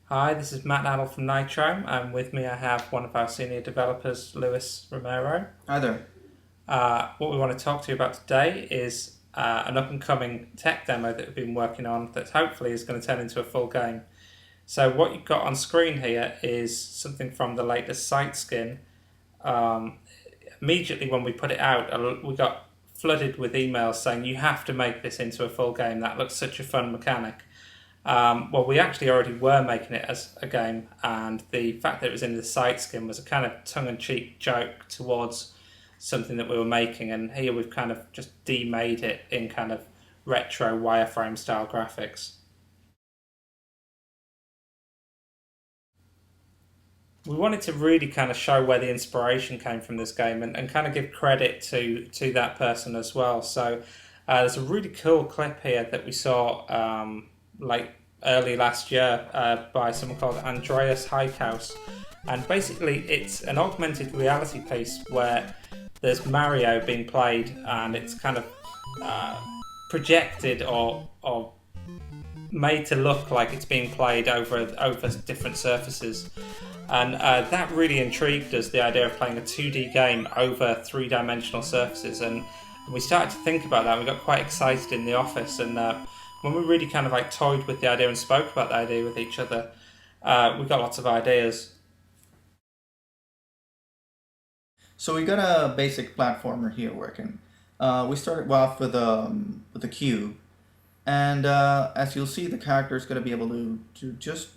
Hi, this is Matt Adel from Nitrome, and with me I have one of our senior developers, Luis Romero. Hi there. What we want to talk to you about today is an up and coming tech demo that we've been working on that hopefully is going to turn into a full game. So, what you've got on screen here is something from the latest site skin. Um, Immediately when we put it out, we got flooded with emails saying you have to make this into a full game. That looks such a fun mechanic. Well, we actually already were making it as a game, and the fact that it was in the site skin was a kind of tongue-in-cheek joke towards something that we were making, and here we've kind of just demade it in kind of retro wireframe style graphics. We wanted to really kind of show where the inspiration came from this game and kind of give credit to that person as well. So there's a really cool clip here that we saw like early last year by someone called Andreas Heikhaus. And basically, it's an augmented reality piece where there's Mario being played, and it's kind of projected or made to look like it's being played over different surfaces. And that really intrigued us, the idea of playing a 2D game over three-dimensional surfaces. And we started to think about that. We got quite excited in the office. And when we really kind of like toyed with the idea and spoke about the idea with each other, we got lots of ideas. So we got a basic platformer here working. We started off with a cube, and as you'll see, the character is going to be able to just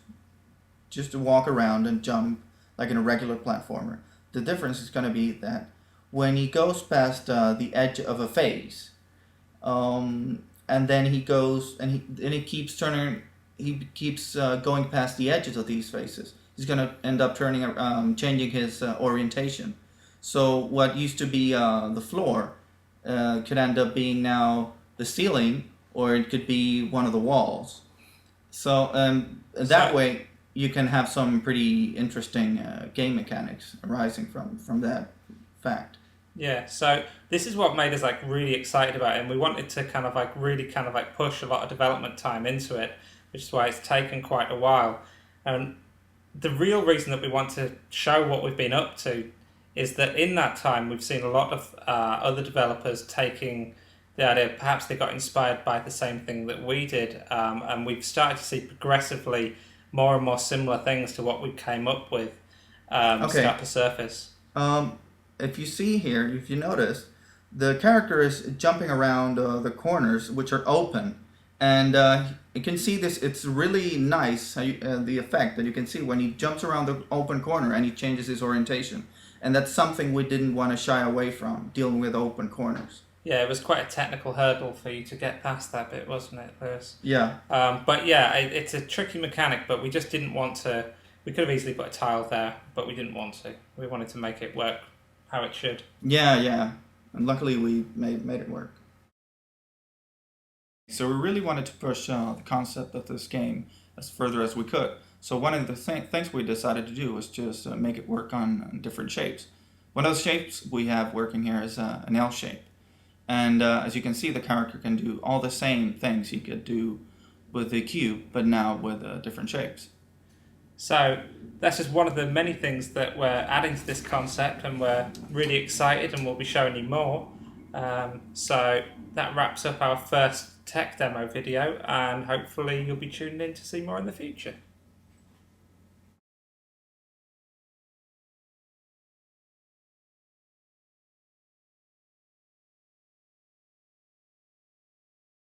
to walk around and jump like in a regular platformer. The difference is going to be that when he goes past the edge of a phase, and then he goes and he keeps turning, he keeps going past the edges of these phases. He's going to end up changing his orientation. So what used to be the floor could end up being now the ceiling, or it could be one of the walls. So that So way you can have some pretty interesting game mechanics arising from that fact. yeah, so this is what made us like really excited about it, and we wanted to kind of like really kind of like push a lot of development time into it, which is why it's taken quite a while. And the real reason that we want to show what we've been up to is that in that time we've seen a lot of other developers taking the idea, perhaps they got inspired by the same thing that we did, and we've started to see progressively more and more similar things to what we came up with start Okay. to surface. Um, if you see here, if you notice, the character is jumping around the corners, which are open, and you can see this. It's really nice the effect that you can see when he jumps around the open corner and he changes his orientation, and that's something we didn't want to shy away from, dealing with open corners. Yeah, it was quite a technical hurdle for you to get past that bit, wasn't it, Lewis? Yeah, But yeah, it's a tricky mechanic, but we just didn't want to. We could have easily put a tile there, but we didn't want to. We wanted to make it work how it should. yeah, and luckily we made it work. So we really wanted to push the concept of this game as further as we could. So one of the things we decided to do was just make it work on different shapes. One of the shapes we have working here is an L shape. And as you can see, the character can do all the same things he could do with the cube, but now with different shapes. So that's just one of the many things that we're adding to this concept, and we're really excited, and we'll be showing you more. So that wraps up our first tech demo video, and hopefully you'll be tuning in to see more in the future.